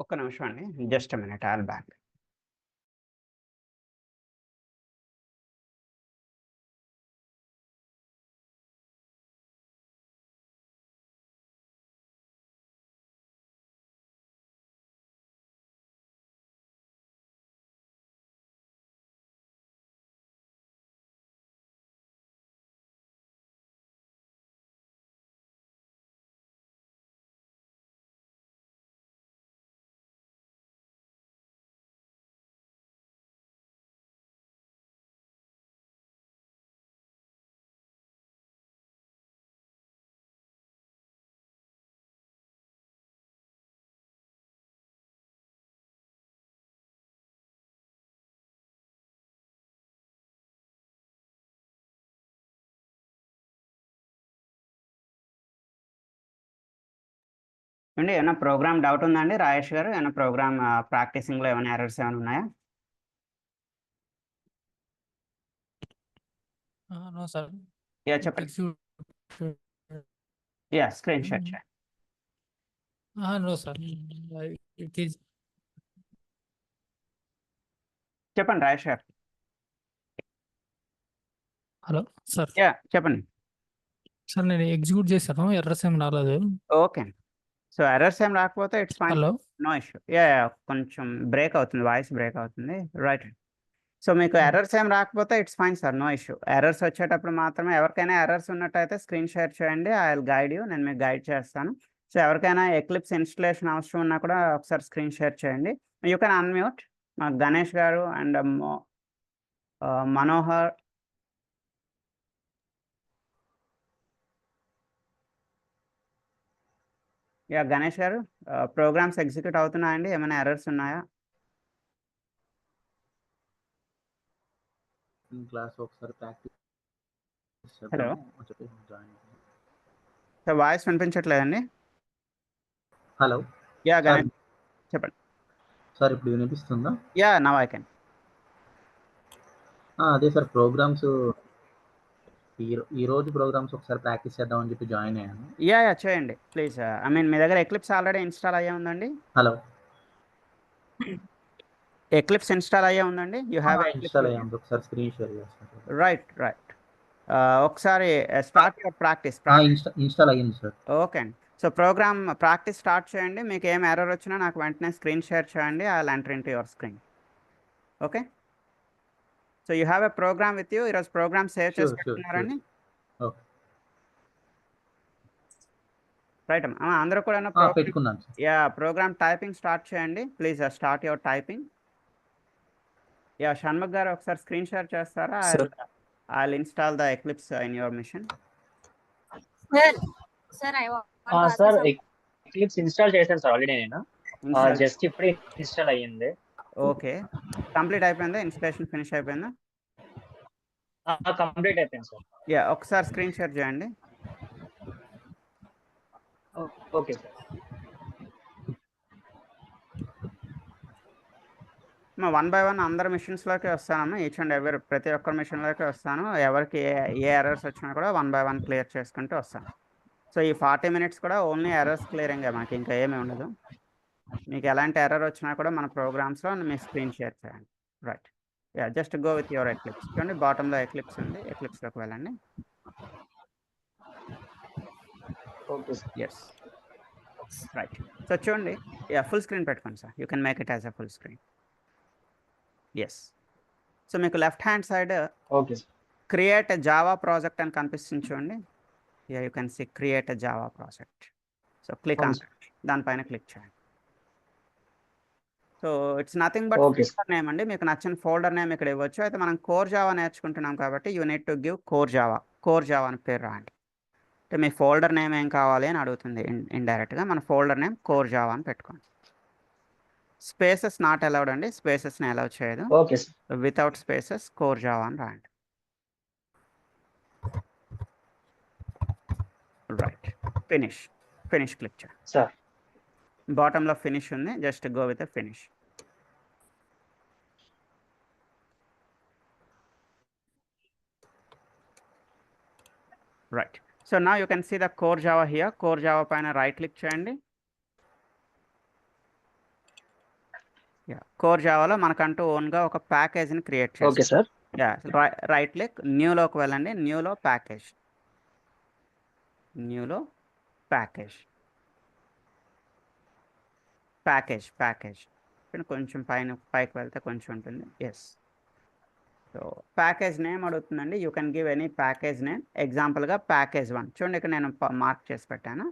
ఒక్క నిమిషం అండి. Just a minute, I'll back. అండి ఏమైనా ప్రోగ్రామ్ డౌట్ ఉందా అండి రాజేష్ గారు? ఏమైనా ప్రోగ్రామ్ ప్రాక్టీసింగ్‌లో ఏమైనా ఎర్రర్స్ ఏమైనా ఉన్నాయా? No sir. యాహ్! చెప్పండి. యాహ్! స్క్రీన్ షేర్ చేయండి. No sir. ఇట్ ఈస్ చెప్పండి రాజేష్ గారు. Hello sir. యాహ్! చెప్పండి. సార్ నేను ఎగ్జిక్యూట్ చేశాను. ఎర్రర్స్ ఏమి రాలేదు. ఓకే. సో ఎర్రర్స్ ఏం రాకపోతే it's fine. Hello. No issue. Yeah! కొంచెం బ్రేక్ అవుతుంది. వాయిస్ బ్రేక్ అవుతుంది. రైట్. సో మీకు ఎర్రర్స్ ఏం రాకపోతే it's fine sir. No issue. Errors వచ్చేటప్పుడు మాత్రమే ఎవరికైనా ఎర్రర్స్ ఉన్నట్టయితే స్క్రీన్ షేర్ చేయండి. I will guide you. నేను మీకు గైడ్ చేస్తాను. సో ఎవరికైనా ఎక్లిప్స్ ఇన్‌స్టాలేషన్ అవసరం ఉన్నా కూడా ఒకసారి స్క్రీన్ షేర్ చేయండి. You can unmute. Ganesh garu and Manohar. Yeah! Ganesh గారు, ప్రోగ్రామ్స్ ఎగ్జిక్యూట్ అవుతున్నాయండి? ఏమైనా ఎర్రర్స్ ఉన్నాయా? క్లాస్ ఒకసారి ప్రాక్టీస్ హలో. చేద్దాము అని చెప్పి జాయిన్ అయ్యాను. సో వాయిస్ వినిపించట్లేదండి? హలో. యాహ్! సార్ గణేష్ చెప్పండి. సార్ ఇప్పుడు వినిపిస్తుందా? యాహ్! Now I can. అదే సార్ ప్రోగ్రామ్స్ ఈ రోజు ప్రోగ్రామ్స్ ఒకసారి ప్రాక్టీస్ చేద్దాం అని చెప్పి జాయిన్ అయ్యాను. యాహ్! చేయండి ప్లీజ్. ఐ మీన్ మీ దగ్గర ఎక్లిప్స్ ఆల్రెడీ ఇన్‌స్టాల్ అయ్యే ఉందండి? హలో. ఎక్లిప్స్ ఇన్‌స్టాల్ అయ్యే ఉందండి? You have Eclipse install with you? అయ్యాను. ఒకసారి స్క్రీన్ షేర్ చేస్తాను. రైట్. ఒకసారి స్టార్ట్ యువర్ ప్రాక్టీస్. ఇన్స్టాల్ అయ్యింది సార్. ఓకే అండి. సో ప్రోగ్రామ్ ప్రాక్టీస్ స్టార్ట్ చేయండి. మీకు ఏం ఎర్రర్ వచ్చినా నాకు వెంటనే స్క్రీన్ షేర్ చేయండి. I will enter into your screen. Okay. So you have a program with you. ఈరోజు ప్రోగ్రామ్ సేవ్ చేసి పెట్టుకున్నారండి? ఓకే. రైట్ అమ్మా. అందరూ కూడా పెట్టుకున్నాను sir. Yeah! Program typing start చేయండి. Please start your typing. Yeah! Shanmukh గారు ఒకసారి స్క్రీన్ షేర్ చేస్తారా? I will install the eclipse in your machine. Sir I want to ask sir some. Eclipse install చేశాను sir already నేను. Just ఇప్పుడే install అయ్యింది. Okay. Complete అయిపోయిందా? Installation finish అయిపోయిందా? Complete అయిపోయింది సార్. యాహ్! ఒకసారి స్క్రీన్ షేర్ చేయండి. Okay sir. One by one అందరి మెషిన్స్‌లోకి వస్తానమ్మా. ఈచ్ అండ్ ఎవరీ ప్రతి ఒక్కరి మెషిన్‌లోకి వస్తాను. ఎవరికి ఏ ఎర్రర్స్ వచ్చినా కూడా వన్ బై వన్ క్లియర్ చేసుకుంటూ వస్తాను. సో ఈ 40 మినిట్స్ కూడా ఓన్లీ ఎర్రర్స్ క్లియరింగే, మనకి ఇంకా ఏమీ ఉండదు. మీకు ఎలాంటి ఎర్రర్ వచ్చినా కూడా మన ప్రోగ్రామ్స్‌లో మీరు స్క్రీన్ షేర్ చేయండి. Right. Yeah! Just go with your Eclipse. చూడండి బాటమ్‌లో ఎక్లిప్స్ ఉంది. ఎక్లిప్స్‌లోకి వెళ్ళండి. Okay sir. Yes. Right. So చూడండి. యాహ్! ఫుల్ స్క్రీన్ పెట్టుకోండి sir. You can make it as a full screen. Yes. So మీకు left hand side okay sir. Create a Java project అని కనిపిస్తుంది చూడండి. Yeah you can see create a Java project. So click on that. దానిపైన click చేయండి. So it's nothing but okay sir. Folder name అండి. మీకు నచ్చిన folder name ఇక్కడ ఇవ్వచ్చు. అయితే మనం కోర్ జావా నేర్చుకుంటున్నాం కాబట్టి you need to give core Java అని పేరు రాయండి. అంటే మీ ఫోల్డర్ నేమ్ ఏం కావాలి అని అడుగుతుంది ఇండైరెక్ట్గా. మన ఫోల్డర్ నేమ్ కోర్ జావా అని పెట్టుకోండి. స్పేసెస్ నాట్ అలౌడ్ అండి. స్పేసెస్ని అలౌ చేయదు. Okay sir. Without spaces core Java అని రాయండి. రైట్. ఫినిష్ క్లిక్ చేయండి. సార్. బాటంలో ఫినిష్ ఉంది. Just go with finish. Right. So now you can see the core Java here. Core Java పైన right click చేయండి. కోర్ జావాలో మనకంటూ ఓన్గా ఒక ప్యాకేజ్ని క్రియేట్ ఓకే చేస్తాం. సార్. రైట్ క్లిక్ న్యూలోకి వెళ్ళండి. న్యూలో ప్యాకేజ్ కొంచెం పైకి వెళ్తే కొంచెం ఉంటుంది. ఎస్. సో ప్యాకేజ్ నేమ్ అడుగుతుందండి. You can give any package name. ఎగ్జాంపుల్గా ప్యాకేజ్ 1 చూడండి, ఇక్కడ నేను మార్క్ చేసి పెట్టాను.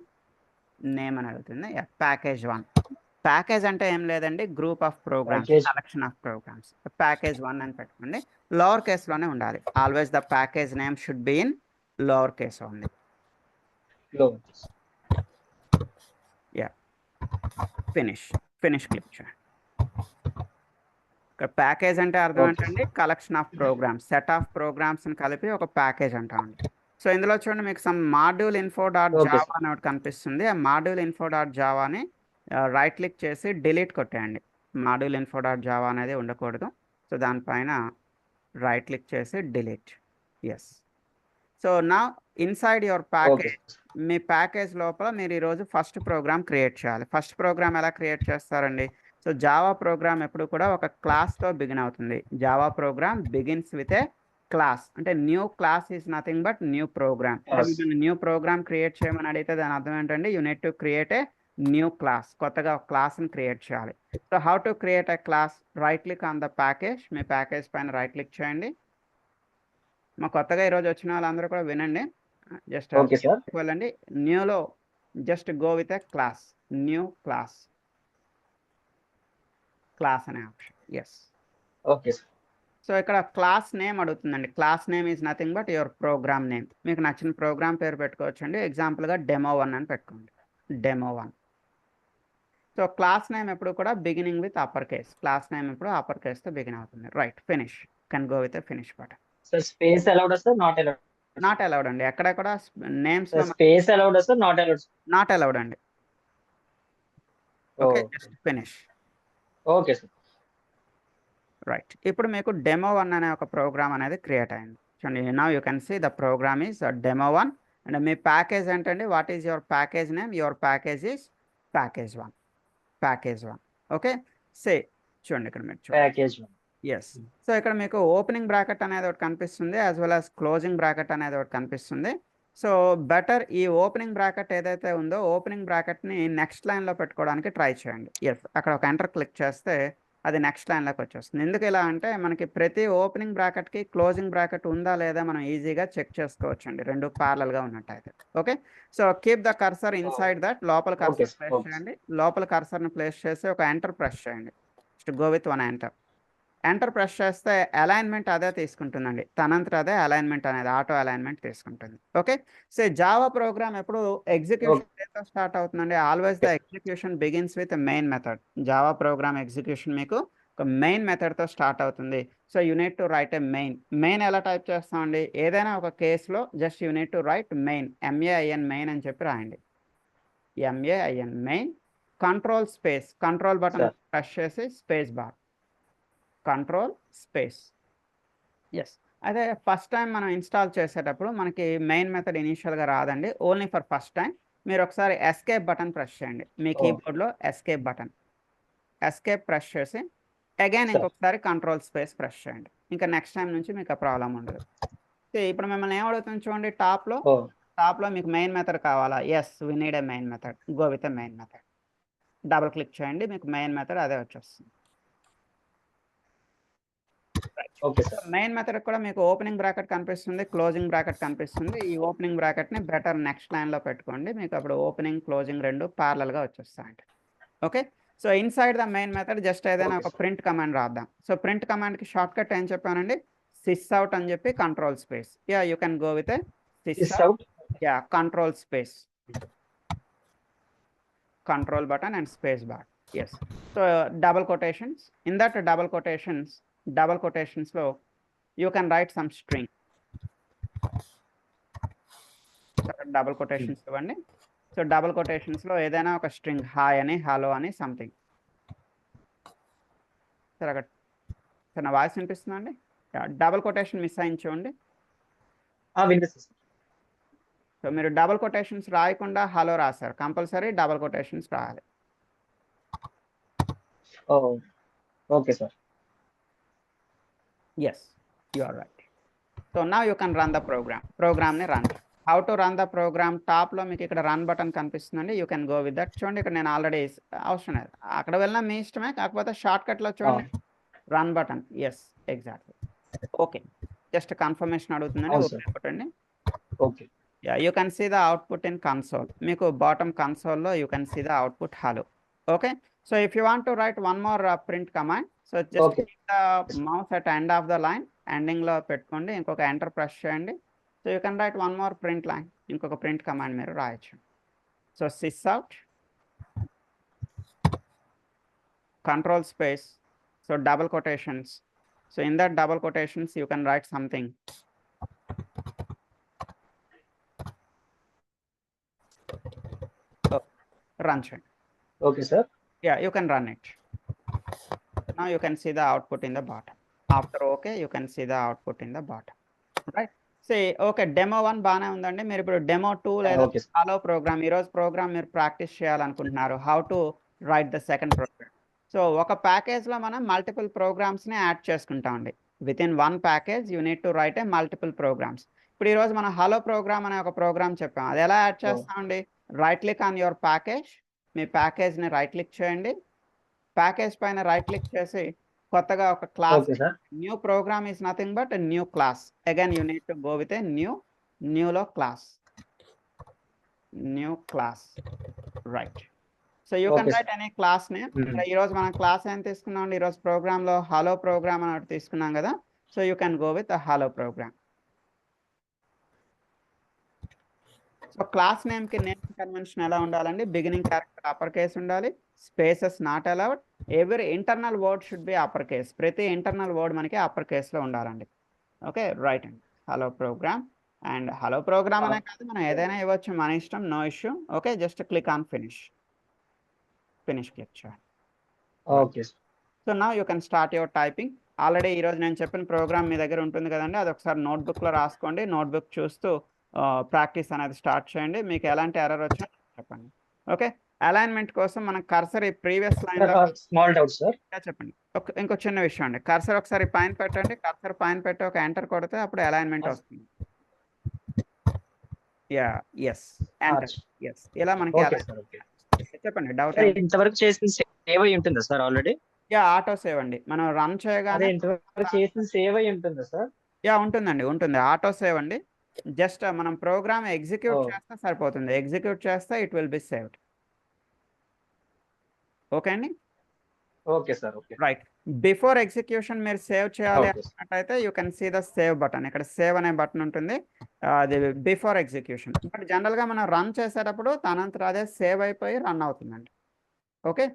నేమ్ అని అడుగుతుంది. ప్యాకేజ్ 1. ప్యాకేజ్ అంటే ఏం లేదండి, group of programs, Package. Collection of programs. Package 1 అని పెట్టుకోండి. లోవర్ కేస్లోనే ఉండాలి. Always the package name should be in lower case only. Finish click చేయండి. ఇక్కడ ప్యాకేజ్ అంటే అర్థం Okay. ఏంటండి, collection of programs, set of ప్రోగ్రామ్స్ని కలిపి ఒక ప్యాకేజ్ అంటామండి. సో ఇందులో చూడండి, మీకు some module info dot Okay, Java sir. అని ఒకటి కనిపిస్తుంది. ఆ మాడ్యూల్ ఇన్ఫో డాట్ జావాని రైట్ క్లిక్ చేసి డిలీట్ కొట్టేయండి. మాడ్యూల్ ఇన్ఫో డాట్ జావా అనేది ఉండకూడదు. సో దానిపైన రైట్ క్లిక్ చేసి డిలీట్. ఎస్. సో నా ఇన్సైడ్ యువర్ ఓకే. ప్యాకేజ్, మీ ప్యాకేజ్ లోపల మీరు ఈరోజు ఫస్ట్ ప్రోగ్రామ్ క్రియేట్ చేయాలి. ఫస్ట్ ప్రోగ్రామ్ ఎలా క్రియేట్ చేస్తారండి? సో జావా ప్రోగ్రామ్ ఎప్పుడు కూడా ఒక క్లాస్తో బిగిన్ అవుతుంది. Java program begins with a class. అంటే new class is nothing but new program. Yes. New program create చేయమని అడిగితే దాని అర్థం ఏంటండి, you need to create A new class. కొత్తగా ఒక క్లాస్ని క్రియేట్ చేయాలి. So how to create a class? Right click on the package. మీ ప్యాకేజ్ పైన రైట్ క్లిక్ చేయండి. మా కొత్తగా ఈరోజు వచ్చిన వాళ్ళందరూ కూడా వినండి. Just Okay, sir. వెళ్ళండి. న్యూలో just go with a class. New class అనే option. Yes. Okay sir. So ఇక్కడ క్లాస్ నేమ్ అడుగుతుందండి. Class name is nothing but your program name. మీకు నచ్చిన ప్రోగ్రామ్ పేరు పెట్టుకోవచ్చండి. ఎగ్జాంపుల్గా డెమో1 అని పెట్టుకోండి. డెమో1. సో క్లాస్ నేమ్ ఎప్పుడు కూడా beginning with upper case. Class name ఎప్పుడు అప్పర్ కేస్తో బిగిన్ అవుతుంది. Right. Finish. Can go with finish button. Sir space అలౌడా sir? Not allowed. Not allowed అండి. ఎక్కడ కూడా నేమ్స్ సార్ స్పేస్ అలౌడా sir? Not allowed. Not allowed అండి. Okay. Just finish. Okay sir. Right. ఇప్పుడు మీకు డెమో1 అనే ఒక ప్రోగ్రామ్ అనేది క్రియేట్ అయింది. చూడండి, now you can see the program is demo one. And మీ ప్యాకేజ్ ఏంటండి, what is your package name? Your package is package 1. Okay. చూడండి ఇక్కడ మీరు చూడండి. ప్యాకేజ్. ఎస్. సో ఇక్కడ మీకు ఓపెనింగ్ బ్రాకెట్ అనేది ఒకటి కనిపిస్తుంది, as well as closing bracket అనేది ఒకటి కనిపిస్తుంది. సో బెటర్ ఈ ఓపెనింగ్ బ్రాకెట్ ఏదైతే ఉందో, ఓపెనింగ్ బ్రాకెట్ని నెక్స్ట్ లైన్లో పెట్టుకోవడానికి ట్రై చేయండి. ఎస్. అక్కడ ఒక ఎంటర్ క్లిక్ చేస్తే అది నెక్స్ట్ లైన్లోకి వచ్చేస్తుంది. ఎందుకు ఇలా అంటే, మనకి ప్రతి ఓపెనింగ్ బ్రాకెట్కి క్లోజింగ్ బ్రాకెట్ ఉందా లేదా మనం ఈజీగా చెక్ చేసుకోవచ్చండి, రెండు ప్యారలల్గా ఉన్నట్టయితే. Okay. So keep the cursor inside that. లోపల కర్సర్ ప్లేస్ చేయండి. లోపల కర్సర్ని ప్లేస్ చేసి ఒక ఎంటర్ ప్రెస్ చేయండి. Go with 1 enter. Enter press చేస్తే అలైన్మెంట్ అదే తీసుకుంటుందండి. తనంతట అదే అలైన్మెంట్ అనేది ఆటో అలైన్మెంట్ తీసుకుంటుంది. ఓకే. సో జావా ప్రోగ్రామ్ ఎప్పుడు ఎగ్జిక్యూషన్ స్టార్ట్ అవుతుందండి? Always the execution begins with main method. Java program execution మీకు ఒక మెయిన్ మెథడ్తో స్టార్ట్ అవుతుంది. So you need to write A main ఎలా టైప్ చేస్తామండి? ఏదైనా ఒక కేసులో just you need to write main. MAIN main అని చెప్పి రాయండి. MAIN main. Control space, control button press చేసి space bar. Control space. Yes. అదే ఫస్ట్ టైం మనం ఇన్స్టాల్ చేసేటప్పుడు మనకి మెయిన్ మెథడ్ ఇనీషియల్గా రాదండి, ఓన్లీ ఫర్ ఫస్ట్ టైం. మీరు ఒకసారి ఎస్కేప్ బటన్ ప్రెస్ చేయండి. మీ కీబోర్డ్లో ఎస్కేప్ బటన్. ఎస్కేప్ ప్రెస్ చేసి అగైన్ ఇంకొకసారి కంట్రోల్ స్పేస్ ప్రెస్ చేయండి. ఇంకా నెక్స్ట్ టైం నుంచి మీకు ఆ ప్రాబ్లం ఉండదు. ఇప్పుడు మిమ్మల్ని ఏమడుగుతుంది చూడండి, టాప్లో మీకు మెయిన్ మెథడ్ కావాలా? Yes, we need a main method. Go with a main method. Double click చేయండి, మీకు మెయిన్ మెథడ్ అదే వచ్చేస్తుంది. మెయిన్ మెథడ్ కూడా మీకు ఓపెనింగ్ బ్రాకెట్ కనిపిస్తుంది, క్లోజింగ్ బ్రాకెట్ కనిపిస్తుంది. ఈ ఓపెనింగ్ బ్రాకెట్ని బెటర్ నెక్స్ట్ లైన్లో పెట్టుకోండి. మీకు అప్పుడు ఓపెనింగ్ క్లోజింగ్ రెండు ప్యారలల్గా వచ్చేస్తాయండి. Okay. So inside the main method just ఏదైనా ఒక ప్రింట్ కమాండ్ రాద్దాం. సో ప్రింట్ కమాండ్కి షార్ట్ కట్ ఏం చెప్పానండి? సిస్అవుట్ అని చెప్పి control space. You can go with sysout. Control space, control button and space bar. Yes. So double quotations. In that double కొటేషన్స్లో you can write some string. Double quotations ఇవ్వండి. So double కొటేషన్స్లో ఏదైనా ఒక string, hi అని, hello అని, something. సరే, అక్కడ sir నా వాయిస్ వినిపిస్తుందండి? డబుల్ కొటేషన్ మిస్ అయింది చూడండి. సో మీరు డబుల్ కొటేషన్స్ రాయకుండా హలో రాశారు, కంపల్సరీ డబుల్ కొటేషన్స్ రాయాలి. Okay sir. Yes, you are right. So now you can run the program. Program ni run. How to run the program? Top లో మీకు ఇక్కడ run button కనిపిస్తుందండి. You can go with that. చూడండి ఇక్కడ నేను already అవసరం లేదు, అక్కడ వెళ్ళినా మీ ఇష్టమే, కాకపోతే షార్ట్ కట్ లో చూడండి run button. Yes exactly. Okay, just confirmation అడుగుతుందండి, అవును ఓకే సార్. కొట్టండి. Okay. Yeah, you can see the output in console. మీకు bottom console లో you can see the output hello. Okay, so if you want to write one more print command, so just Okay. keep the mouse at end of the line, ending లో పెట్టుకోండి, ఇంకొక enter press చేయండి. So you can write one more print line, ఇంకొక print command మీరు రాయొచ్చు. So sysout control space, so double quotations. So in that double quotations you can write something. Run చేయండి. Okay sir. Yeah, you can run it. Now you can see the output in the bottom. After okay, you can see the output in the bottom. Right? See, okay, demo 1 బాగానే ఉందండి. మీరు ఇప్పుడు demo 2 లేదా okay sir. Follow program, ఈరోజు program మీరు practice చేయాలనుకుంటున్నారు, how to write the second program. So ఒక ప్యాకేజ్లో మనం మల్టిపుల్ ప్రోగ్రామ్స్ని యాడ్ చేసుకుంటామండి. With in one package you need to write a multiple programs. ఇప్పుడు ఈరోజు మనం హలో ప్రోగ్రామ్ అనే ఒక ప్రోగ్రామ్ చెప్పాం, అది ఎలా యాడ్ చేస్తామండి? Right click on your package, మీ ప్యాకేజ్ని రైట్ క్లిక్ చేయండి, ప్యాకేజ్ పైన రైట్ క్లిక్ చేసి కొత్తగా ఒక class, okay sir. New program is nothing but new class. Again you need to go with a న్యూలో class, new class, right. So you can Okay, write any class name. ఈరోజు మనం class ఏం తీసుకున్నాం అండి? ఈరోజు ప్రోగ్రామ్లో హలో ప్రోగ్రామ్ అని ఒకటి తీసుకున్నాం కదా, so you can go with hello program. So class నేమ్కి నేమ్ కన్వెన్షన్ ఎలా ఉండాలండి? బిగినింగ్ క్యారెక్టర్ అప్పర్ కేస్ ఉండాలి, spaces not allowed, every internal word should be upper case. ప్రతి ఇంటర్నల్ వర్డ్ మనకి అప్పర్ కేస్లో ఉండాలండి. ఓకే, రైట్ అండి. Hello program, and hello program అనే కాదు, మనం ఏదైనా ఇవ్వచ్చు, మన ఇష్టం, no issue. Okay, just click on finish, finish click చేయండి. Okay sir. So now you can start your typing. Already ఈరోజు నేను చెప్పిన ప్రోగ్రామ్ మీ దగ్గర ఉంటుంది కదండి, అది ఒకసారి నోట్బుక్లో రాసుకోండి, నోట్బుక్ చూస్తూ ప్రాక్టీస్ అనేది స్టార్ట్ చేయండి. మీకు ఎలాంటి ఎర్రర్ వచ్చినా చెప్పండి. ఓకే, అలైన్మెంట్ కోసం మనం కర్సర్ ఈ ప్రీవియస్ లైన్లో స్మాల్ డౌట్ సార్. చెప్పండి. ఇంకో చిన్న విషయం అండి, కర్సర్ ఒకసారి పైన పెట్టండి, కర్సర్ పైన పెట్టి ఒక ఎంటర్ కొడితే అప్పుడు అలైన్మెంట్ వస్తుంది. Yeah, yes, enter, yes. ఇలా మనకి ఓకే సార్. ఓకే చెప్పండి, డౌట్ సార్, ఇంతవరకు చేసిన సేవ్ అయి ఉంటుందా sir already? Yeah, auto save అండి. మనం రన్ అదే చేయగానే ఇంతవరకు చేసిన సేవ్ అయి ఉంటుందా సార్? యా ఉంటుందండి, ఉంటుంది, ఆటో సేవ్ అండి. జస్ట్ మనం ప్రోగ్రామ్ ఎగ్జిక్యూట్ చేస్తే సరిపోతుంది, ఎగ్జిక్యూట్ చేస్తే it will be saved. Okay అండి, okay sir. Okay right. Before execution మీరు సేవ్ చేయాలి ఓకే సార్. అనుకున్నట్టయితే you can see the save button. ఇక్కడ సేవ్ అనే బటన్ ఉంటుంది, అది బిఫోర్ ఎగ్జిక్యూషన్. బట్ జనరల్గా మనం రన్ చేసేటప్పుడు తనంతట అదే సేవ్ అయిపోయి రన్ అవుతుందండి. ఓకే,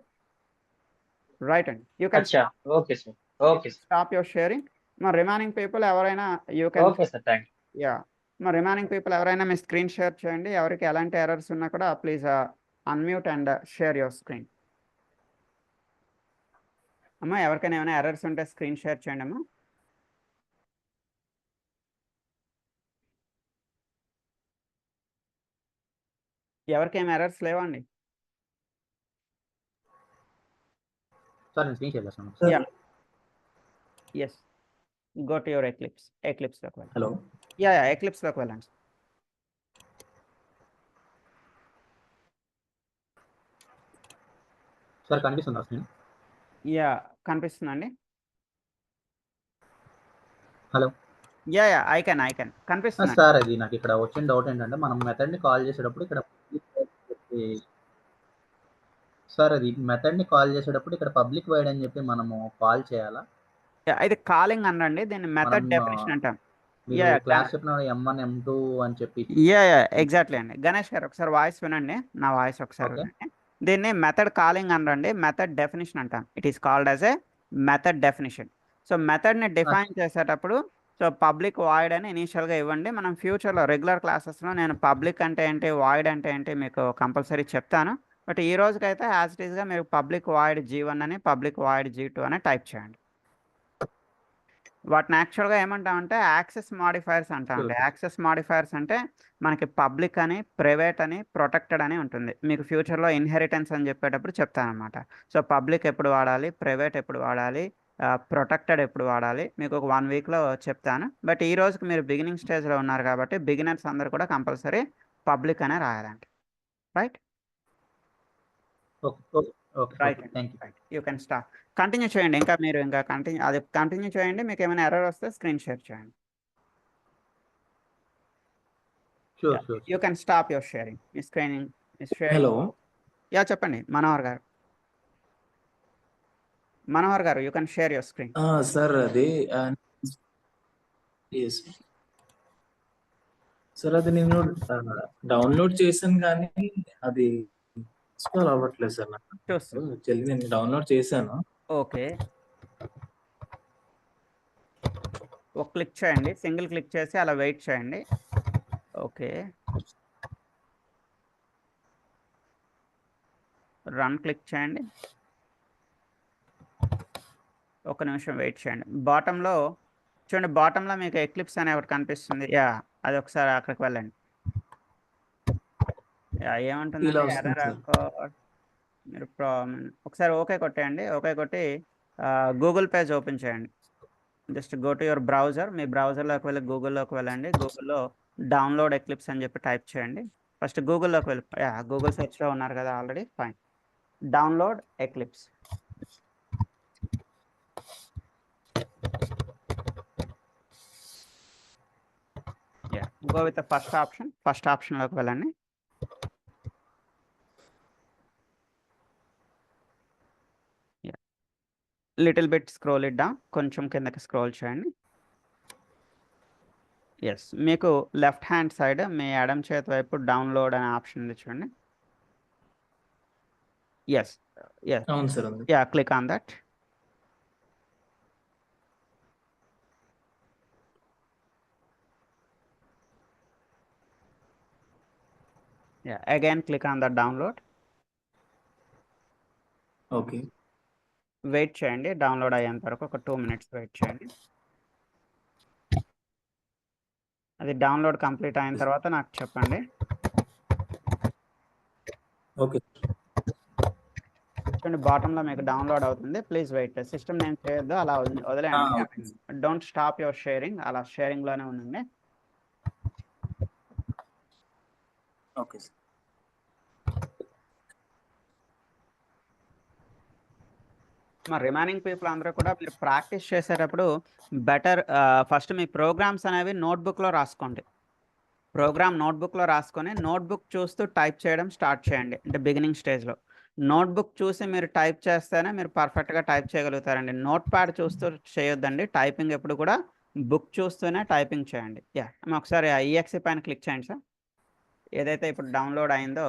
రైట్ అండి. యూ కెన్ అచ్చా, okay sir. Okay sir. Stop your sharing. మా రిమైనింగ్ పీపుల్ ఎవరైనా you can, okay sir, thank you. Yeah, మా రిమైనింగ్ పీపుల్ ఎవరైనా మీ స్క్రీన్ షేర్ చేయండి. ఎవరికి ఎలాంటి ఎర్రర్స్ ఉన్నా కూడా please unmute and share your screen. అమ్మా, ఎవరికైనా ఏమైనా ఎర్రర్స్ ఉంటే స్క్రీన్ షేర్ చేయండి అమ్మా. ఎవరికేం ఎర్రర్స్ లేవండి? సార్ నేను స్క్రీన్ షేర్ చేస్తాను. Yeah, yes, go to your ఎక్లిప్స్లోకి వెళ్ళండి. హలో, యా, ఎక్లిప్స్లోకి వెళ్ళండి. సార్ కనిపిస్తుందా స్క్రీన్? యా, కనిపిస్తుందండి. హలో, యా, ఐ కెన్ కనిపిస్తుంది. సార్ అది నాకు ఇక్కడ వచ్చిన డౌట్ ఏంటంటే, మనం మెథడ్ని కాల్ చేసేటప్పుడు ఇక్కడ సార్ అది మెథడ్ని కాల్ చేసేటప్పుడు ఇక్కడ పబ్లిక్ వైడ్ అని చెప్పి మనము కాల్ చేయాలా? ఇది కాలింగ్ అనండి, దీన్ని మెథడ్ మనం, డెఫినేషన్ అంటాం. మీరు క్లాస్ చెప్పిన M1 M2 అని చెప్పి. యా, ఎగ్జాక్ట్లీ అండి. గణేష్ గారు ఒకసారి వాయిస్ వినండి, నా వాయిస్ ఒకసారి వినండి. దీన్ని మెథడ్ కాలింగ్ అనరండి, మెథడ్ డెఫినేషన్ అంటాం. It is called as a method definition. So మెథడ్ని డిఫైన్ చేసేటప్పుడు సో పబ్లిక్ వాయిడ్ అని ఇనీషియల్గా ఇవ్వండి. మనం ఫ్యూచర్లో రెగ్యులర్ క్లాసెస్లో నేను పబ్లిక్ అంటే ఏంటి, వాయిడ్ అంటే ఏంటి మీకు కంపల్సరీ చెప్తాను. బట్ ఈ రోజుకైతే యాజ్ ఇట్ ఈస్గా మీరు పబ్లిక్ వాయిడ్ G1 అని, పబ్లిక్ వాయిడ్ G2 అని టైప్ చేయండి. వాటిని యాక్చువల్గా ఏమంటామంటే యాక్సెస్ మాడిఫైర్స్ అంటామండి. యాక్సెస్ మాడిఫైర్స్ అంటే మనకి పబ్లిక్ అని, ప్రైవేట్ అని, ప్రొటెక్టెడ్ అని ఉంటుంది. మీకు ఫ్యూచర్లో ఇన్హెరిటెన్స్ అని చెప్పేటప్పుడు చెప్తానమాట. సో పబ్లిక్ ఎప్పుడు వాడాలి, ప్రైవేట్ ఎప్పుడు వాడాలి, ప్రొటెక్టెడ్ ఎప్పుడు వాడాలి మీకు ఒక 1 వీక్లో చెప్తాను. బట్ ఈ రోజుకి మీరు బిగినింగ్ స్టేజ్లో ఉన్నారు కాబట్టి బిగినర్స్ అందరూ కూడా కంపల్సరీ పబ్లిక్ అనే రాయాలండి. Right okay okay okay right thank you. You can start. Continue చేయండి. ఇంకా మీరు ఇంకా కంటిన్యూ చేయండి. మీకు ఏమైనా ఎర్రర్ వస్తే స్క్రీన్ షేర్ చేయండి. Sure sure you can stop your sharing. Me screening hello yeah చెప్పండి మనోహర్ గారు you can share your screen. Sir అది సార్ అది నేను డౌన్లోడ్ చేశాను కానీ అది ఇన్స్టాల్ అవ్వట్లేదు సార్ నాకు. చూస్తాను. చెల్లి నేను డౌన్లోడ్ చేశాను. ఓకే ఒక క్లిక్ చేయండి, సింగిల్ క్లిక్ చేసి అలా వెయిట్ చేయండి. ఓకే రన్ క్లిక్ చేయండి, ఒక నిమిషం వెయిట్ చేయండి. బాటంలో చూడండి, బాటంలో మీకు ఎక్లిప్స్ అనే ఒకటి కనిపిస్తుంది. యా అది ఒకసారి అక్కడికి వెళ్ళండి. యా ఏమంటుంది ఇలా వస్తుంది ఎర్రర్ సార్. మీరు ఒకసారి ఓకే కొట్టేయండి. ఓకే కొట్టి గూగుల్ పేజ్ ఓపెన్ చేయండి. Just go to your browser. మీ బ్రౌజర్లోకి వెళ్ళి గూగుల్లోకి వెళ్ళండి. గూగుల్లో డౌన్లోడ్ ఎక్లిప్స్ అని చెప్పి టైప్ చేయండి. ఫస్ట్ గూగుల్లోకి వెళ్ళి గూగుల్ సెర్చ్లో ఉన్నారు కదా already, fine. Download Eclipse. Go with first ఆప్షన్లోకి వెళ్ళండి. Little bit scroll it down, కొంచెం కిందకి స్క్రోల్ చేయండి. ఎస్ మీకు లెఫ్ట్ హ్యాండ్ సైడ్ మీ ఎడమ చేతి వైపు డౌన్లోడ్ అనే ఆప్షన్ ఉంది చూడండి. ఎస్ అవును సార్ ఉంది. Yeah click on that. Again click on the download. Okay wait చేయండి, డౌన్లోడ్ అయ్యేంత వరకు ఒక 2 minutes వెయిట్ చేయండి. అది డౌన్లోడ్ కంప్లీట్ అయిన తర్వాత నాకు చెప్పండి. ఓకే చూడండి బాటంలో మీకు డౌన్లోడ్ అవుతుంది. Please wait. సిస్టమ్ నేను చేయొద్దు, అలా వదిలేయండి. డోంట్ స్టాప్ యువర్ షేరింగ్, అలా షేరింగ్లోనే ఉండండి. Okay sir. మా రిమైనింగ్ పీపుల్ అందరూ కూడా మీరు ప్రాక్టీస్ చేసేటప్పుడు బెటర్ ఫస్ట్ మీ ప్రోగ్రామ్స్ అనేవి నోట్బుక్లో రాసుకోండి. ప్రోగ్రామ్ నోట్బుక్లో రాసుకొని నోట్బుక్ చూస్తూ టైప్ చేయడం స్టార్ట్ చేయండి. అంటే బిగినింగ్ స్టేజ్లో నోట్బుక్ చూసి మీరు టైప్ చేస్తేనే మీరు పర్ఫెక్ట్గా టైప్ చేయగలుగుతారండి. నోట్ ప్యాడ్ చూస్తూ చేయొద్దండి. టైపింగ్ ఎప్పుడు కూడా బుక్ చూస్తూనే టైపింగ్ చేయండి. ఒకసారి ఈఎక్సీ పైన క్లిక్ చేయండి సార్. ఏదైతే ఇప్పుడు డౌన్లోడ్ అయిందో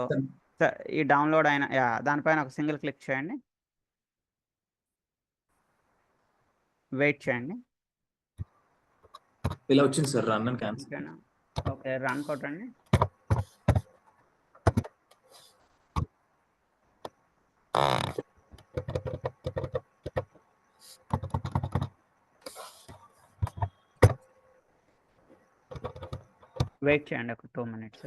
ఈ డౌన్లోడ్ అయిన దానిపైన ఒక సింగిల్ క్లిక్ చేయండి. వెయిట్ చేయండి. ఇలా వచ్చింది sir, run and cancel. Okay run కొట్టండి. వెయిట్ చేయండి ఒక 2 minutes.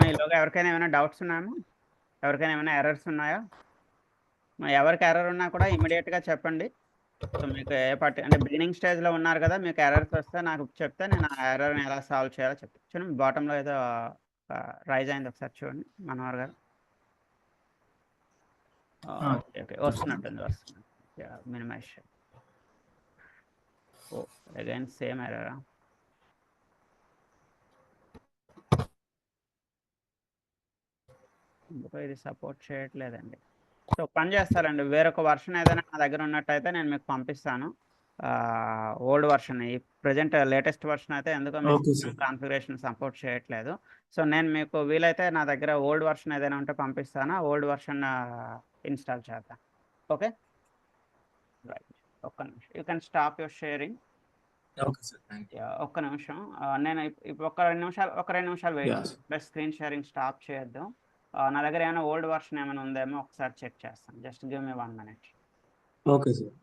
ఈలోగా ఎవరికైనా ఏమైనా డౌట్స్ ఉన్నాయా? ఎవరికైనా ఏమైనా ఎర్రర్స్ ఉన్నాయా? ఎవరికి ఎర్రర్ ఉన్నా కూడా ఇమీడియట్గా చెప్పండి. సో మీకు అంటే బిగినింగ్ స్టేజ్లో ఉన్నారు కదా, మీకు ఎర్రర్స్ వస్తే నాకు చెప్తే నేను ఆ ఎర్రర్ని ఎలా సాల్వ్ చేయాలో చెప్తాను. చూడండి బాటంలో ఏదో రైజ్ అయింది, ఒకసారి చూడండి మనోహర్ గారు. ఓకే వస్తున్నట్టుంది. మినిమైజ్. అగైన్ సేమ్ ఎర్రరా? ఎందుకో ఇది సపోర్ట్ చేయట్లేదండి. సో పని చేస్తారండి, వేరొక వర్షన్ ఏదైనా నా దగ్గర ఉన్నట్టయితే నేను మీకు పంపిస్తాను. Old version. ఈ ప్రజెంట్ లేటెస్ట్ వర్షన్ అయితే ఎందుకో మీకు ఓకే సార్. కాన్ఫిగరేషన్ సపోర్ట్ చేయట్లేదు. సో నేను మీకు వీలైతే నా దగ్గర ఓల్డ్ వర్షన్ ఏదైనా ఉంటే పంపిస్తాను, ఓల్డ్ వర్షన్ ఇన్స్టాల్ చేద్దాం. Okay, right. ఒక్క నిమిషం, you can stop your sharing. Okay sir, thank you. ఒక్క నిమిషం, నేను ఇప్పుడు ఒక 2 నిమిషాలు wait Yes. Plus screen sharing stop చేయొద్దు. నా దగ్గర ఏమైనా ఓల్డ్ వర్షన్ ఏమైనా ఉందేమో ఒకసారి చెక్ చేస్తాను. Just give me 1 minute. Okay sir.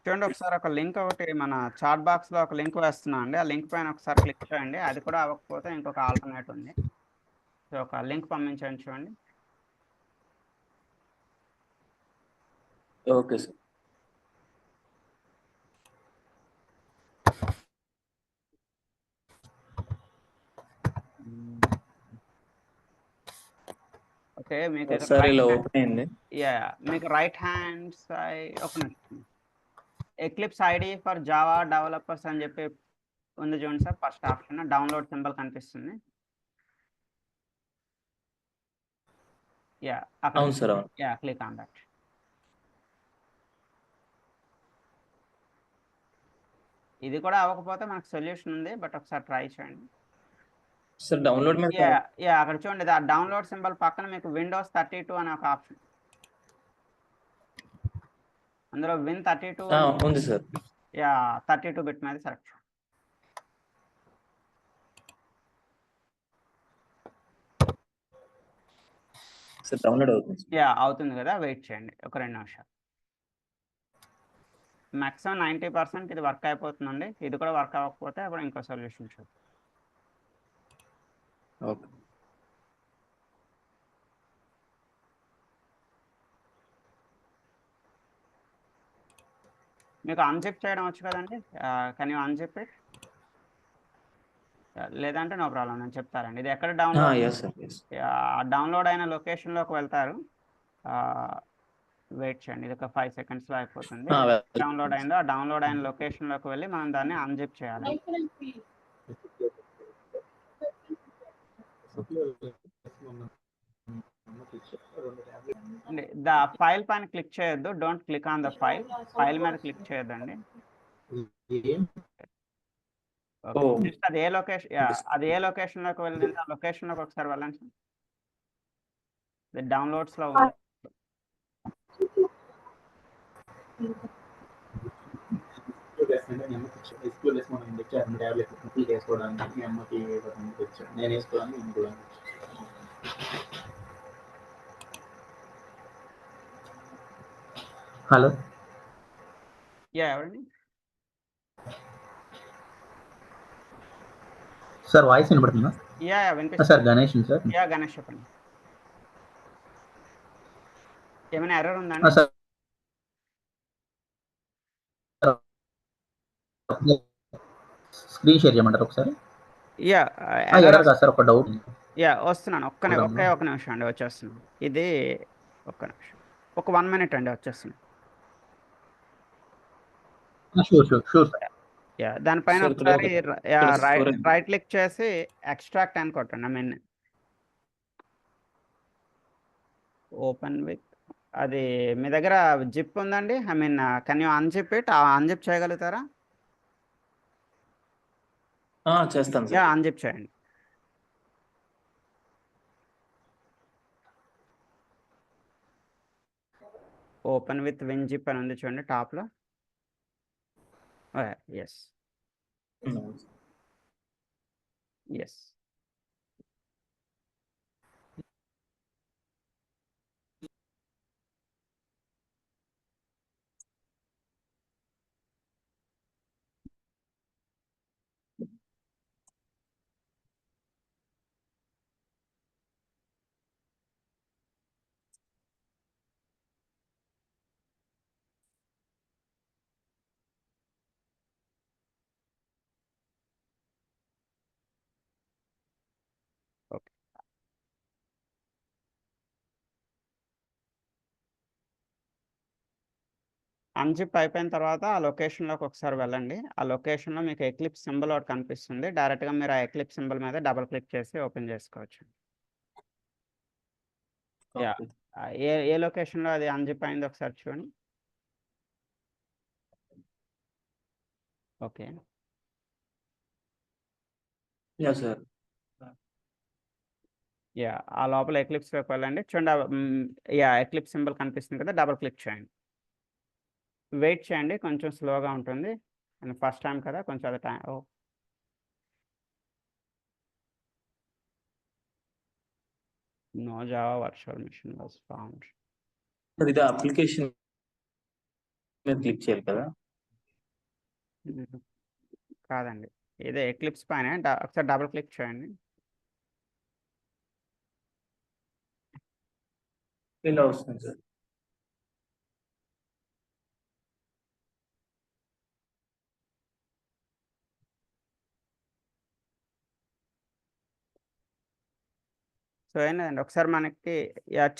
చూడండి, ఒకసారి ఒక లింక్ ఒకటి మన చాట్ బాక్స్లో ఒక లింక్ వేస్తున్నా అండి. ఆ లింక్ పైన ఒకసారి క్లిక్ చేయండి. అది కూడా అవ్వకపోతే ఇంకొక ఆల్టర్నేట్ ఉంది. సో ఒక లింక్ పంపించండి, చూడండి. Okay sir. ఓకే, మీకు ఇక్కడ ఒకసారి ఇలా రైట్ ఓపెన్ అయింది. మీకు రైట్ హ్యాండ్ సైడ్ ఒక నిమిషం eclipse ID for Java developers అని చెప్పి ఉంది చూడండి sir. First option download symbol కనిపిస్తుంది. అక్కడ అవును సార్, అవును. Click on that. ఇది కూడా అవ్వకపోతే మనకు సొల్యూషన్ ఉంది, బట్ ఒకసారి ట్రై చేయండి. సార్ డౌన్లోడ్ మీద అక్కడ చూడండి, ఆ డౌన్లోడ్ సింబల్ పక్కన మీకు Windows 32 అనే ఒక ఆప్షన్, అందులో Win32 ఉంది సార్. 32 బిట్ మీద సెలెక్ట్. సార్ డౌన్లోడ్ అవుతుంది. అవుతుంది కదా, వెయిట్ చేయండి ఒక 2 నిమిషాలు. మ్యాక్సిమం 90% ఇది వర్క్ అయిపోతుందండి. ఇది కూడా వర్క్ అవ్వకపోతే అప్పుడు ఇంకో సొల్యూషన్ చూద్దాం. ఓకే. మీకు అన్జిప్ చేయడం వచ్చు కదండి, కెన్ యూ అన్జిప్ ఇట్? లేదంటే నో ప్రాబ్లం, నేను చెప్తారండి. ఇది ఎక్కడ download, yes sir, yes. Download అయిన లొకేషన్లోకి వెళ్తారు. వెయిట్ చేయండి, ఇది ఒక 5 secondsలో అయిపోతుంది. డౌన్లోడ్ అయిందో ఆ డౌన్లోడ్ అయిన లొకేషన్లోకి వెళ్ళి మనం దాన్ని అన్జిప్ చేయాలి. ద ఫైల్ పైన క్లిక్ చేయొద్దు, don't click on the file. File మీద క్లిక్ చేయొద్దండి. జస్ట్ అది ఏ లొకేషన్లోకి వెళ్ళింది, ఆ లొకేషన్లోకి ఒకసారి వెళ్ళండి. డౌన్లోడ్స్లో ఉంది. హలో, ఎవరండి? సార్ వాయిస్ వినపడుతుందా? వినిపిస్తుంది సార్ గణేష్ సార్. గణేష్ చెప్పండి. ఏమైనా ఎర్రర్ ఉందండి? సార్ స్క్రీన్ షేర్ చేయమంటారు ఒకసారి? ఎర్రర్ కాదు సార్, ఒక డౌట్. వస్తున్నాను, ఒక నిమిషం అండి, వచ్చేస్తున్నాను. ఇది ఒక్క నిమిషం, ఒక 1 minute అండి, వచ్చేస్తున్నాను. Sure sir. దానిపైన Sir, ఒకసారి storage. రైట్ క్లిక్ చేసి ఎక్స్ట్రాక్ట్ అని కొట్టండి. ఐ మీన్ ఓపెన్ విత్, అది మీ దగ్గర జిప్ ఉందండి? I mean can you unzip it? Unzip చేయగలుగుతారా? చేస్తాను సార్. అన్జిప్ చేయండి. ఓపెన్ విత్ WinZip అని ఉంది చూడండి టాప్లో. Yes yes. అన్జిప్ అయిపోయిన తర్వాత ఆ లొకేషన్లోకి ఒకసారి వెళ్ళండి. ఆ లొకేషన్లో మీకు ఎక్లిప్స్ సింబల్ ఒకటి కనిపిస్తుంది. డైరెక్ట్గా మీరు ఆ ఎక్లిప్స్ సింబల్ మీద డబుల్ క్లిక్ చేసి ఓపెన్ చేసుకోవచ్చు. Yeah okay. ఏ ఏ లొకేషన్లో అది అన్జిప్ అయింది ఒకసారి చూడండి. ఓకే. Yeah sir. యా ఆ లోపల ఎక్లిప్స్లోకి వెళ్ళండి. చూడండి యా ఎక్లిప్స్ సింబల్ కనిపిస్తుంది కదా, డబుల్ క్లిక్ చేయండి. వెయిట్ చేయండి, కొంచెం స్లోగా ఉంటుంది. ఫస్ట్ టైం కదా, కొంచెం అది time. No Java virtual machine was found. Sir ఇది అప్లికేషన్ మీద క్లిక్ చేయాలి కదా? కాదండి, ఇదే ఎక్లిప్స్ పైన ఒకసారి డబుల్ క్లిక్ చేయండి. ఇలా వస్తుంది సార్. సో ఏంటంటే ఒకసారి మనకి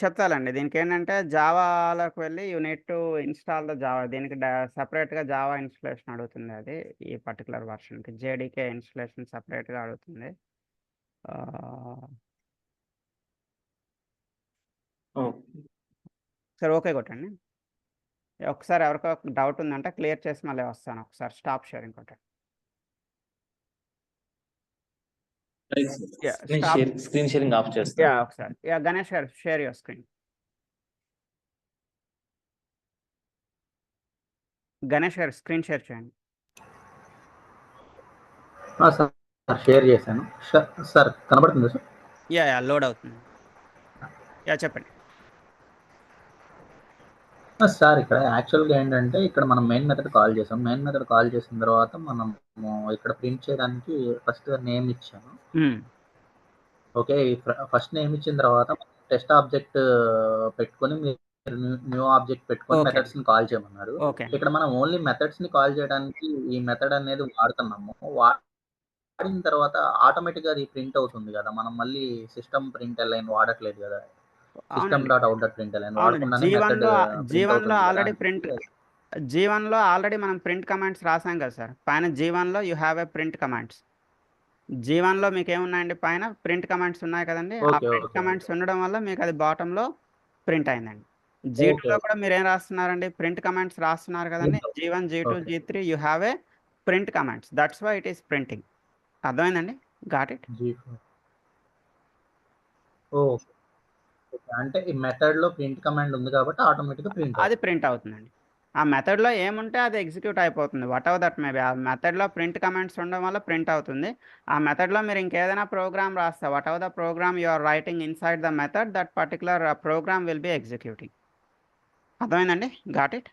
చెప్తాలండి. దీనికి ఏంటంటే జావాలోకి వెళ్ళి you need to install the Java. దీనికి సపరేట్గా జావా ఇన్స్టలేషన్ అడుగుతుంది. అది ఈ పర్టికులర్ వర్షన్కి జేడీకే ఇన్స్టలేషన్ సపరేట్గా అడుగుతుంది. సరే ఓకే కొట్టండి. ఒకసారి ఎవరికో డౌట్ ఉందంటే క్లియర్ చేసి మళ్ళీ వస్తాను. ఒకసారి స్టాప్ షేరింగ్ కొట్టండి. స్క్రీన్ షేరింగ్ ఆఫ్ చేస్తాను. యా ఒకసారి గణేష్ గారు షేర్ యువర్ స్క్రీన్. గణేష్ గారు స్క్రీన్ షేర్ చేయండి. సార్ షేర్ చేశాను సార్. కనబడుతుంది సార్? యా లోడ్ అవుతుంది. చెప్పండి. సార్ ఇక్కడ యాక్చువల్గా ఏంటంటే ఇక్కడ మనం మెయిన్ మెథడ్ కాల్ చేసాం. మెయిన్ మెథడ్ కాల్ చేసిన తర్వాత మనం ఇక్కడ ప్రింట్ చేయడానికి ఫస్ట్ నేమ్ ఇచ్చాను. ఓకే. ఫస్ట్ నేమ్ ఇచ్చిన తర్వాత టెస్ట్ ఆబ్జెక్ట్ పెట్టుకొని మీరు న్యూ ఆబ్జెక్ట్ పెట్టుకొని మెథడ్స్ ని కాల్ చేయమన్నారు. ఇక్కడ మనం ఓన్లీ మెథడ్స్ ని కాల్ చేయడానికి ఈ మెథడ్ అనేది వాడుతున్నాము. వాడిన తర్వాత ఆటోమేటిక్ గా అది ప్రింట్ అవుతుంది కదా, మనం మళ్ళీ సిస్టమ్ ప్రింట్ లైన్ వాడట్లేదు కదా. System dot out dot print line వాడకుండానే మెథడ్ జీవన్లో ఆల్రెడీ జీవన్లో ఆల్రెడీ మనం ప్రింట్ కమాండ్స్ రాసాం కదా సార్. పైన జీవన్లో you have a print commands. జీవన్లో మీకు ఏమున్నాయండి, పైన ప్రింట్ కమాండ్స్ ఉన్నాయి కదండి. ఆ ప్రింట్ కమాండ్స్ ఉండడం వల్ల మీకు అది బాటంలో ప్రింట్ అయిందండి. G2లో కూడా మీరు ఏం రాస్తున్నారండి, ప్రింట్ కమాండ్స్ రాస్తున్నారు కదండి. G1 G2 G3 you have a print commands. That's why it is printing. అర్థమైందండి? Got it? అంటే ఈ మెథడ్ లో ప్రింట్ కమాండ్ ఉంది కాబట్టి ఆటోమేటిక్ ప్రింట్ అది ప్రింట్ అవుతుందండి. ఆ మెథడ్లో ఏముంటే అది ఎగ్జిక్యూట్ అయిపోతుంది. What ever that maybe. ఆ మెథడ్లో ప్రింట్ కమాండ్స్ ఉండడం వల్ల ప్రింట్ అవుతుంది. ఆ మెథడ్లో మీరు ఇంకేదైనా ప్రోగ్రామ్ రాస్తే whatever the program you are writing inside the method, that particular program will be executing. అర్థమైందండి? Got it?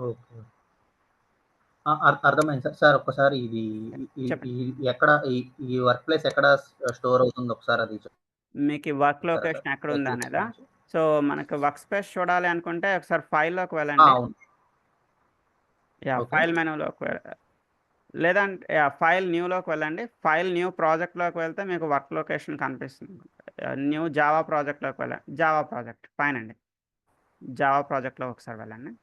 ఓకే, అర్థమైంది సార్. సార్ ఒక్కసారి ఇది ఎక్కడ ఈ వర్క్ ప్లేస్ ఎక్కడ స్టోర్ అవుతుంది ఒకసారి అది మీకు వర్క్ లొకేషన్ ఎక్కడ ఉంది అనేదా? సో మనకు వర్క్ స్పేస్ చూడాలి అనుకుంటే ఒకసారి ఫైల్లోకి వెళ్ళండి. ఫైల్ మెనూలోకి లేదంటే ఫైల్ న్యూలోకి వెళ్ళండి. ఫైల్ న్యూ ప్రాజెక్ట్లోకి వెళ్తే మీకు వర్క్ లొకేషన్ కనిపిస్తుంది. న్యూ జావా ప్రాజెక్ట్లోకి వెళ్ళండి. Java project పైనండి. జావా ప్రాజెక్ట్లో ఒకసారి వెళ్ళండి.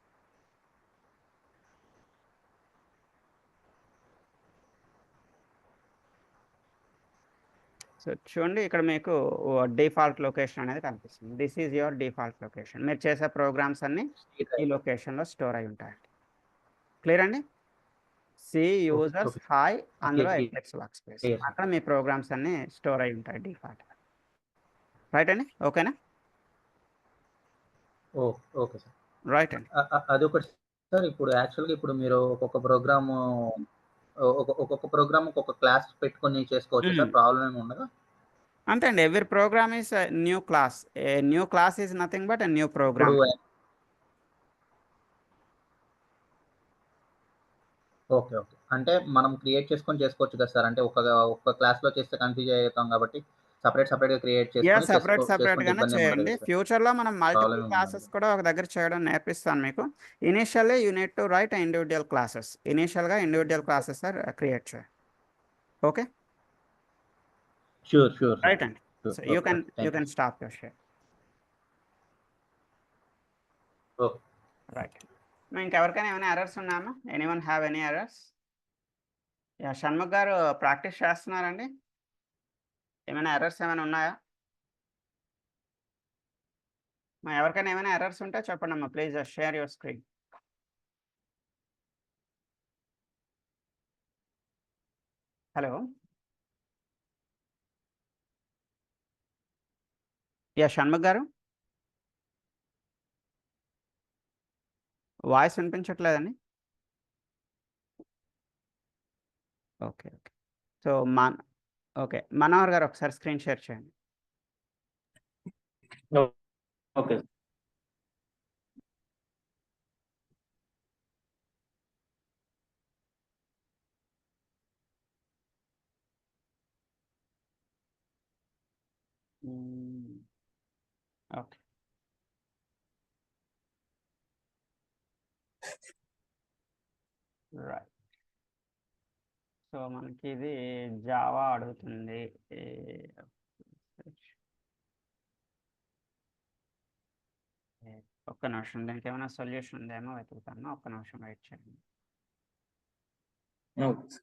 సో చూడండి, ఇక్కడ మీకు డిఫాల్ట్ లొకేషన్ అనేది కనిపిస్తుంది. This is your default location. మీరు చేసే ప్రోగ్రామ్స్ అన్నీ ఈ లొకేషన్లో స్టోర్ అయి ఉంటాయండి. క్లియర్ అండి? సి యూజర్స్ హాయ్, అందులో ఎక్లిప్స్ వర్క్ స్పేస్, అక్కడ మీ ప్రోగ్రామ్స్ అన్నీ స్టోర్ అయి ఉంటాయి డిఫాల్ట్. రైట్ అండి? ఓకేనా? Okay sir. రైట్ అండి. అదొకటి సార్. ఇప్పుడు యాక్చువల్గా ఇప్పుడు మీరు ఒక్కొక్క ప్రోగ్రామ్ ఒక్కొక్క క్లాస్ పెట్టుకొని చేసుకోవచ్చు సార్, ప్రాబ్లం ఏమి ఉండదా? అంతే అండి. Every program is new class. A new class is nothing but a new program. Okay okay. అంటే మనం క్రియేట్ చేసుకొని చేసుకోవచ్చు కదా సార్. అంటే ఒక క్లాస్ లో చేస్తే కన్ఫ్యూజ్ అవుతాం కాబట్టి సపరేట్ గా క్రియేట్ చేసుకొని సెపరేట్ గానే చేయండి. ఫ్యూచర్లో మనం మల్టిపుల్ క్లాసెస్ కూడా ఒక దగ్గర చేయడం నేర్పిస్తాను మీకు. Initially you need to right individual classes. ఇనిషియల్గా ఇండివిజువల్ క్లాసెస్ క్రియేట్ చేయండి. ఓకే, షూర్ రైట్ అండి. So you can stop your share. Okay, right. ఇంకెవరికైనా ఏమైనా ఎర్రర్స్ ఉన్నాయమ్మా? Anyone have any errors? Yeah Shanmukh గారు ప్రాక్టీస్ చేస్తున్నారండి? ఏమైనా ఎర్రర్స్ ఏమైనా ఉన్నాయా? ఎవరికైనా ఏమైనా ఎర్రర్స్ ఉంటే చెప్పండి అమ్మా, please share your screen. Hello, yeah Shanmukh garu, voice వినిపించట్లేదండి. Okay okay. So okay, Manohar garu ఒకసారి స్క్రీన్ షేర్ చేయండి. ఓకే. Okay, right. సో మనకి ఇది జావా అడుగుతుంది. ఒక్క నిమిషం, దీనికి ఏమైనా సొల్యూషన్ ఉందేమో వెతుకుతాను. ఒక్క నిమిషం వెయిట్ చేయండి. ఓకే.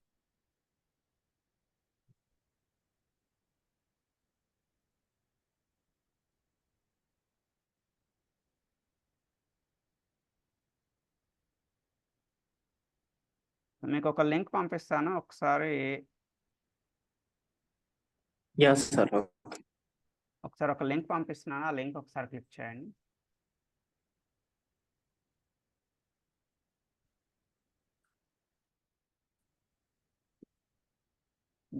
మీకు ఒక లింక్ పంపిస్తాను ఒకసారి. సార్. ఒకసారి ఒక లింక్ పంపిస్తున్నాను, ఆ లింక్ ఒకసారి క్లిక్ చేయండి.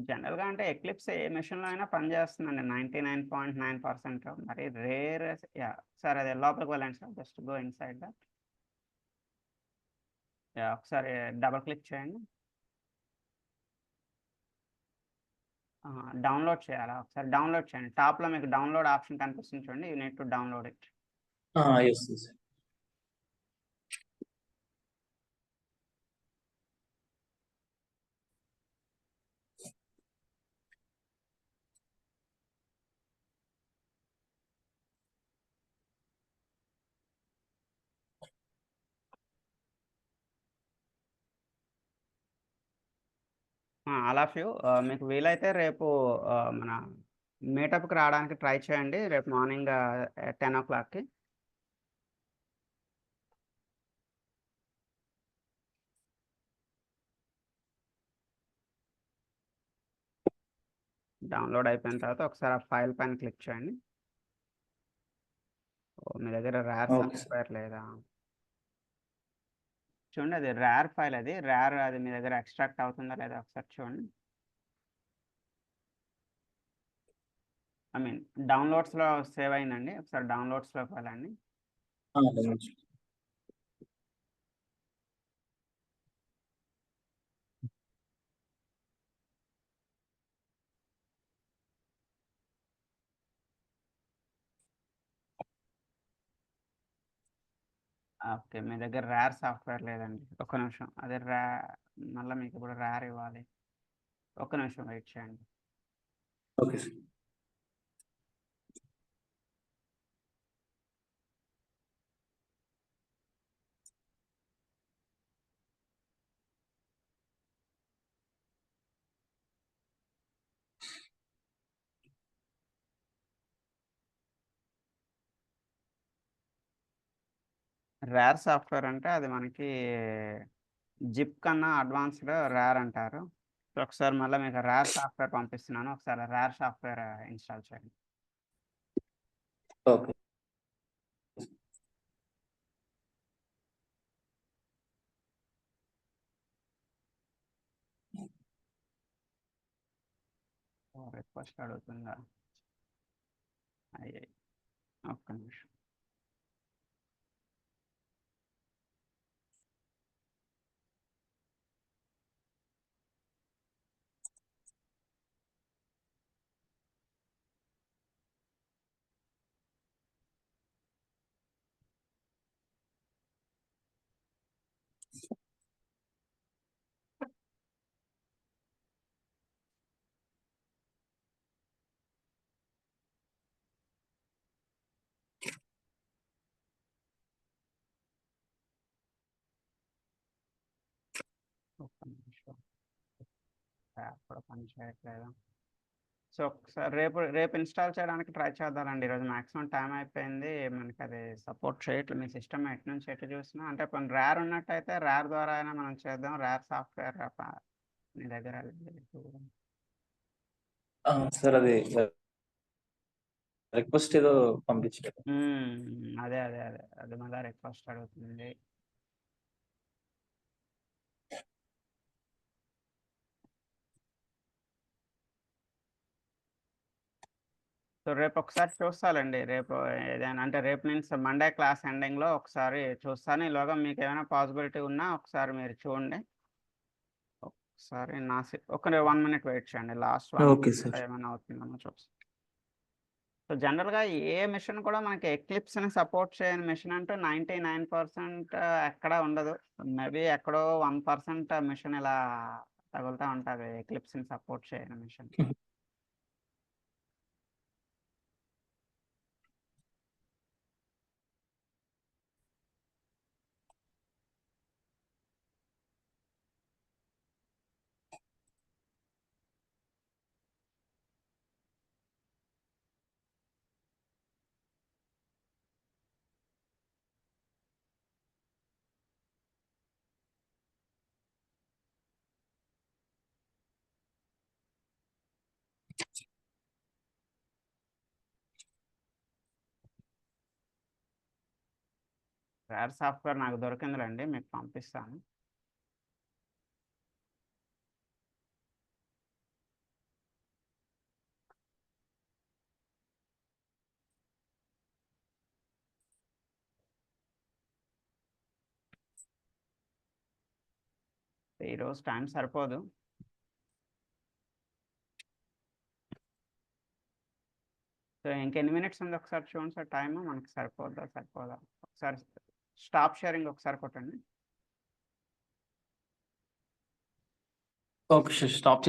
జనరల్గా అంటే ఎక్లిప్స్ ఏ మెషిన్లో అయినా పనిచేస్తుందండి 99.9%. మరి రేర్. యా సార్, అదే లోపలికి వెళ్ళండి sir, just go inside that. Yeah ఒకసారి డబల్ క్లిక్ చేయండి. డౌన్లోడ్ చేయాలా? ఒకసారి డౌన్లోడ్ చేయండి. టాప్లో మీకు డౌన్లోడ్ ఆప్షన్ కనిపిస్తుంది చూడండి, you need to download it. Yes. All of you, మీకు వీలైతే రేపు మన మీటప్కి రావడానికి ట్రై చేయండి, రేపు మార్నింగ్ 10 o'clockకి. డౌన్లోడ్ అయిపోయిన తర్వాత ఒకసారి ఆ ఫైల్ పైన క్లిక్ చేయండి. మీ దగ్గర ర్యార్ ఓకే సార్. సాఫ్ట్వేర్ లేదా చూడండి, అది ర్యార్ ఫైల్, అది ర్యార్, అది మీ దగ్గర ఎక్స్ట్రాక్ట్ అవుతుందా లేదా ఒకసారి చూడండి. ఐ మీన్ డౌన్లోడ్స్లో సేవ్ అయిందండి, ఒకసారి డౌన్లోడ్స్లోకి వెళ్ళండి. ఓకే, మీ దగ్గర ర్యార్ సాఫ్ట్వేర్ లేదండి. ఒక్క నిమిషం, అదే మళ్ళీ మీకు ఇప్పుడు ర్యార్ ఇవ్వాలి. ఒక్క నిమిషం వెయిట్ చేయండి. Okay sir. ర్యార్ సాఫ్ట్వేర్ అంటే అది మనకి జిప్ కన్నా అడ్వాన్స్డ్ ర్యార్ అంటారు. సో ఒకసారి మళ్ళీ మీకు ర్యార్ సాఫ్ట్వేర్ పంపిస్తున్నాను, ఒకసారి ర్యార్ సాఫ్ట్వేర్ ఇన్స్టాల్ చేయండి. ఓకే. రిక్వెస్ట్ అడుగుతుందా? అయ్యి ఒక్క నిమిషం. నిమిషం. యాప్ కూడా పని చేయట్లేదు. సో ఒకసారి రేపు ఇన్స్టాల్ చేయడానికి ట్రై చేద్దామండి. ఈరోజు మాక్సిమం టైం అయిపోయింది. మనకి అది సపోర్ట్ చేయట్లేదు. మీ సిస్టమ్ ఎటు నుంచి ఎటు చూసినా అంటే కొన్ని ర్యార్ ఉన్నట్టయితే ర్యార్ ద్వారా అయినా మనం చేద్దాం. ర్యార్ సాఫ్ట్వేర్ మీ దగ్గర సార్ అది రిక్వెస్ట్ ఏదో పంపించారు. అదే అది మళ్ళీ రిక్వెస్ట్ అడుగుతుంది. సో రేపు ఒకసారి చూస్తానండి. రేపు ఏదైనా అంటే రేపు మీన్స్ మండే క్లాస్ ఎండింగ్లో ఒకసారి చూస్తాను. ఈలోగా మీకు ఏమైనా పాసిబిలిటీ ఉన్నా ఒకసారి మీరు చూడండి. ఒకసారి ఒక 1 minute వెయిట్ చేయండి. Last okay sir. ఏమైనా అవుతుందేమో చూస్తాను. సో జనరల్గా ఏ మిషన్ కూడా మనకి ఎక్లిప్స్ని సపోర్ట్ చేయని మిషన్ అంటూ 99% ఎక్కడ ఉండదు. మేబీ ఎక్కడో 1% మిషన్ ఇలా తగులుతూ ఉంటుంది ఎక్లిప్స్ని సపోర్ట్ చేయని మిషన్. ర్యార్ సాఫ్ట్వేర్ నాకు దొరికిందిలేండి, మీకు పంపిస్తాను. ఈరోజు టైం సరిపోదు. సో ఇంకెన్ని మినిట్స్ ఉంది ఒకసారి చూడండి సార్. టైము మనకి సరిపోదా ఒకసారి స్టాప్ షేరింగ్ ఒకసారి కొట్టండి. Okay sir, stop